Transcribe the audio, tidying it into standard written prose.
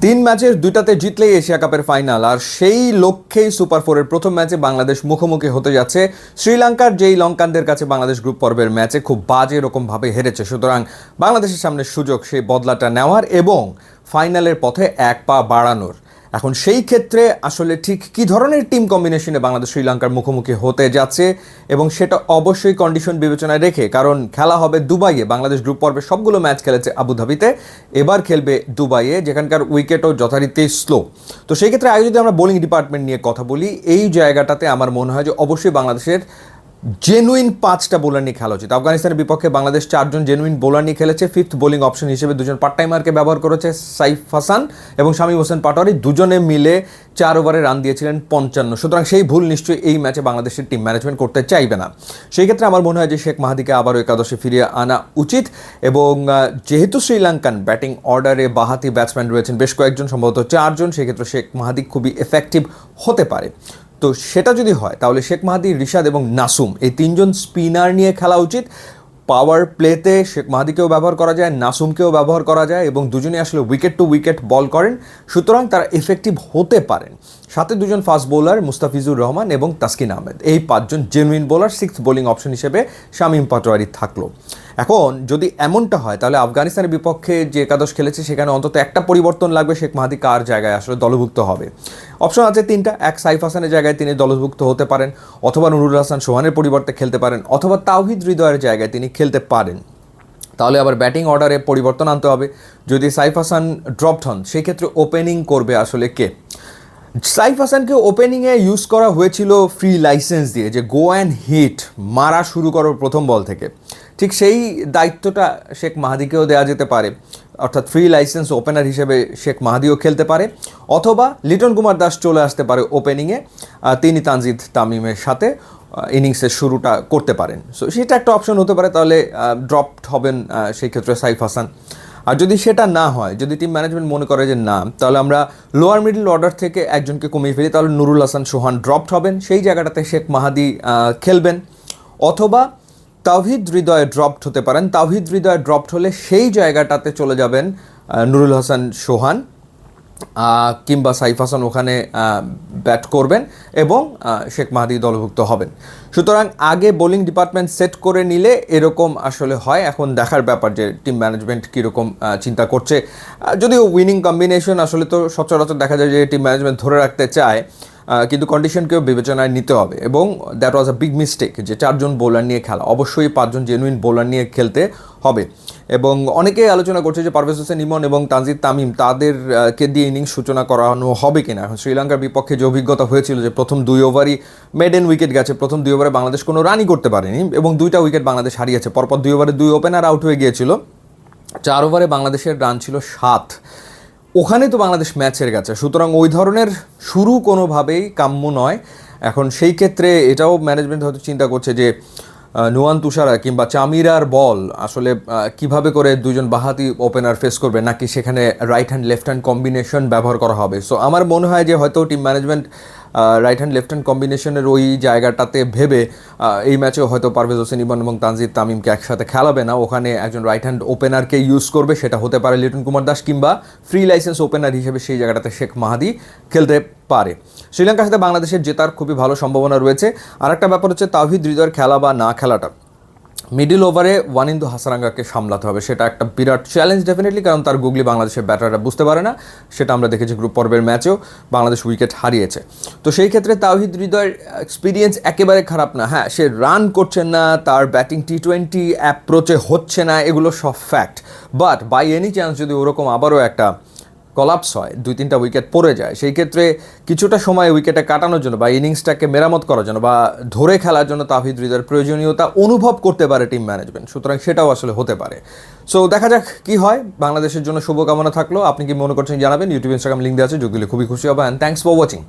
তিন ম্যাচের দুইটাতে জিতলেই এশিয়া কাপের ফাইনাল, আর সেই লক্ষ্যেই সুপার ফোরের প্রথম ম্যাচে বাংলাদেশ মুখোমুখি হতে যাচ্ছে শ্রীলঙ্কার, যেই লঙ্কানদের কাছে বাংলাদেশ গ্রুপ পর্বের ম্যাচে খুব বাজে রকমভাবে হেরেছে। সুতরাং বাংলাদেশের সামনে সুযোগ সেই বদলাটা নেওয়ার এবং ফাইনালের পথে এক পা বাড়ানোর। এখন সেই ক্ষেত্রে আসলে ঠিক কী ধরনের টিম কম্বিনেশনে বাংলাদেশ শ্রীলঙ্কার মুখোমুখি হতে যাচ্ছে, এবং সেটা অবশ্যই কন্ডিশন বিবেচনায় রেখে, কারণ খেলা হবে দুবাইয়ে। বাংলাদেশ গ্রুপ পর্বে সবগুলো ম্যাচ খেলেছে আবুধাবিতে, এবার খেলবে দুবাইয়ে, যেখানকার উইকেটও যথারীতি স্লো। তো সেই ক্ষেত্রে আগে যদি আমরা বোলিং ডিপার্টমেন্ট নিয়ে কথা বলি, এই জায়গাটাতে আমার মনে হয় যে অবশ্যই বাংলাদেশের জেনুইন 5টা বোলার নিয়ে খেলা উচিত। আফগানিস্তানের বিপক্ষে বাংলাদেশ 4জন জেনুইন বোলার নিয়ে খেলেছে। ফিফথ বোলিং অপশন হিসেবে 2জন পার্ট টাইমারকে ব্যবহার করেছে, সাইফ হাসান এবং শামীম হোসেন পাটোয়ারি। দুজনে মিলে 4 ওভারে রান দিয়েছিলেন 55। সুতরাং সেই ভুল নিশ্চয়ই এই ম্যাচে বাংলাদেশের টিম ম্যানেজমেন্ট করতে চাইবে না। সেই ক্ষেত্রে আমার মনে হয় যে শেখ মাহাদিকে আবারও একাদশে ফিরিয়ে আনা উচিত। এবং যেহেতু শ্রীলঙ্কান ব্যাটিং অর্ডারে বাহাতি ব্যাটসম্যান রয়েছেন বেশ কয়েকজন, সম্ভবত 4জন, সেক্ষেত্রে শেখ মাহাদি খুবই এফেক্টিভ হতে পারে। তো সেটা যদি হয় তাহলে শেখ মাহাদি, রিশাদ এবং নাসুম, এই 3জন স্পিনার নিয়ে খেলা উচিত। পাওয়ার প্লেতে শেখ মাহাদিকেও ব্যবহার করা যায়, নাসুমকেও ব্যবহার করা যায়, এবং দুজনেই আসলে উইকেট টু উইকেট বল করেন, সুতরাং তারা এফেক্টিভ হতে পারেন। সাথে 2জন ফাস্ট বোলার মুস্তাফিজুর রহমান এবং তাসকিন আহমেদ, এই 5জন genuine bowler. Sixth bowling option হিসেবে শামীম পাটোয়ারি থাকলো। এখন যদি এমনটা হয় তাহলে আফগানিস্তানের বিপক্ষে যে একাদশ খেলেছে সেখানে অন্তত একটা পরিবর্তন লাগবে। শেখ মাহাদি কার জায়গায় আসলে দলভুক্ত হবে? অপশন আছে 3টা। এক, সাইফ হাসানের জায়গায় তিনি দলভুক্ত হতে পারেন, অথবা নুরুল হাসান সোহানের পরিবর্তে খেলতে পারেন, অথবা তাওহিদ হৃদয়ের জায়গায় তিনি খেলতে পারেন। তাহলে আবার ব্যাটিং অর্ডারে পরিবর্তন আনতে হবে। যদি সাইফ হাসান ড্রপড হন, সেই ক্ষেত্রে ওপেনিং করবে আসলে কে? সাইফ হাসানকে ওপেনিংয়ে ইউজ করা হয়েছিল ফ্রি লাইসেন্স দিয়ে, যে গো অ্যান্ড হিট, মারা শুরু করো প্রথম বল থেকে। ঠিক সেই দায়িত্বটা শেখ মাহাদিকেও দেওয়া যেতে পারে, অর্থাৎ ফ্রি লাইসেন্স ওপেনার হিসেবে শেখ মাহাদিও খেলতে পারে, অথবা লিটন কুমার দাস চলে আসতে পারে ওপেনিংয়ে, তিনি তানজিদ তামিমের সাথে ইনিংসের শুরুটা করতে পারেন। সো সেটা একটা অপশন হতে পারে। তাহলে ড্রপড হবেন সেই ক্ষেত্রে সাইফ হাসান। আর যদি সেটা না হয়, যদি টিম ম্যানেজমেন্ট মনে করে যে না, তাহলে আমরা লোয়ার মিডল অর্ডার থেকে একজনকে কমিয়ে ফেলি, তাহলে নুরুল হাসান সোহান ড্রপড হবেন, সেই জায়গাটাতে শেখ মাহাদি খেলবেন। অথবা তাওহিদ হৃদয় ড্রপড হতে পারেন, তাওহিদ হৃদয় ড্রপড হলে সেই জায়গাটাতে চলে যাবেন নুরুল হাসান সোহান, কিংবা সাইফ হাসান ওখানে ব্যাট করবেন এবং শেখ মাহাদি দলভুক্ত হবেন। সুতরাং আগে বোলিং ডিপার্টমেন্ট সেট করে নিলে এরকম আসলে হয়। এখন দেখার ব্যাপার যে টিম ম্যানেজমেন্ট কীরকম চিন্তা করছে। যদিও উইনিং কম্বিনেশন আসলে তো সচরাচর দেখা যায় যে টিম ম্যানেজমেন্ট ধরে রাখতে চায়, কিন্তু কন্ডিশনকেও বিবেচনায় নিতে হবে। এবং that was a big mistake যে 4জন বোলার নিয়ে খেলা। অবশ্যই 5জন জেনুইন বোলার নিয়ে খেলতে হবে। এবং অনেকেই আলোচনা করছে যে পারভেজ হোসেন ইমন এবং তানজিদ তামিম, তাদেরকে দিয়ে ইনিংস সূচনা করানো হবে কিনা। এখন শ্রীলঙ্কার বিপক্ষে যে অভিজ্ঞতা হয়েছিল যে প্রথম 2 ওভারই মেডেন উইকেট গেছে, প্রথম 2 ওভারে বাংলাদেশ কোনো রানই করতে পারেনি এবং 2টা উইকেট বাংলাদেশ হারিয়েছে। পরপর 2 ওভারে 2 ওপেনার আউট হয়ে গিয়েছিল। 4 ওভারে বাংলাদেশের রান ছিল 7। ওখানে তো বাংলাদেশ ম্যাচ হেরে গেছে। সুতরাং ওই ধরনের শুরু কোনোভাবেই কাম্য নয়। এখন সেই ক্ষেত্রে এটাও ম্যানেজমেন্ট হয়তো চিন্তা করছে যে নুয়ান তুষারা কিংবা চামিরার বল আসলে কিভাবে করে 2জন বাহাতি ওপেনার ফেস করবে, নাকি সেখানে right hand left hand combination ব্যবহার করা হবে। সো আমার মনে হয় যে হয়তো team management right hand left hand কম্বিনেশনের ওই জায়গাটাতে ভেবে এই ম্যাচেও হয়তো পারভেজ হোসেন ইমন এবং তানজিদ তামিমকে একসাথে খেলাবে না, ওখানে একজন রাইট হ্যান্ড ওপেনারকে ইউজ করবে। সেটা হতে পারে লিটন কুমার দাস, কিংবা ফ্রি লাইসেন্স ওপেনার হিসেবে সেই জায়গাটাতে শেখ মাহাদি খেলতে পারে। শ্রীলঙ্কার সাথে বাংলাদেশের জেতার খুবই ভালো সম্ভাবনা রয়েছে। আর একটা ব্যাপার হচ্ছে তাওহিদ হৃদয়ের খেলা বা না খেলাটা। মিডল ওভারে ওয়ানিন্দু হাসারাঙ্গাকে সামলাতে হবে, সেটা একটা বিরাট চ্যালেঞ্জ ডেফিনেটলি, কারণ তার গুগলি বাংলাদেশের ব্যাটাররা বুঝতে পারে না। সেটা আমরা দেখেছি গ্রুপ পর্বের ম্যাচেও, বাংলাদেশ উইকেট হারিয়েছে। তো সেই ক্ষেত্রে তাওহিদ হৃদয়ের এক্সপিরিয়েন্স একেবারে খারাপ না। হ্যাঁ, সে রান করছেন না, তার ব্যাটিং টি20 অ্যাপ্রোচে হচ্ছে না, এগুলো সব fact. But by any chance যদি ওরকম আবারও একটা কলাপস হয়, 2-3টা উইকেট পড়ে যায়, সেই ক্ষেত্রে কিছুটা সময় উইকেটে কাটানোর জন্য বা ইনিংসটাকে মেরামত করার জন্য বা ধরে খেলার জন্য তাওহিদ হৃদয়ের প্রয়োজনীয়তা অনুভব করতে পারে টিম ম্যানেজমেন্ট। সুতরাং সেটাও আসলে হতে পারে। সো দেখা যাক কি হয়। বাংলাদেশের জন্য শুভকামনা থাকলো। আপনি কি মনে করছেন জানাবেন। ইউটিউব, ইনস্টাগ্রাম লিঙ্ক দেওয়া আছে, যোগ দিলে খুবই খুশি হবে। And thanks for watching.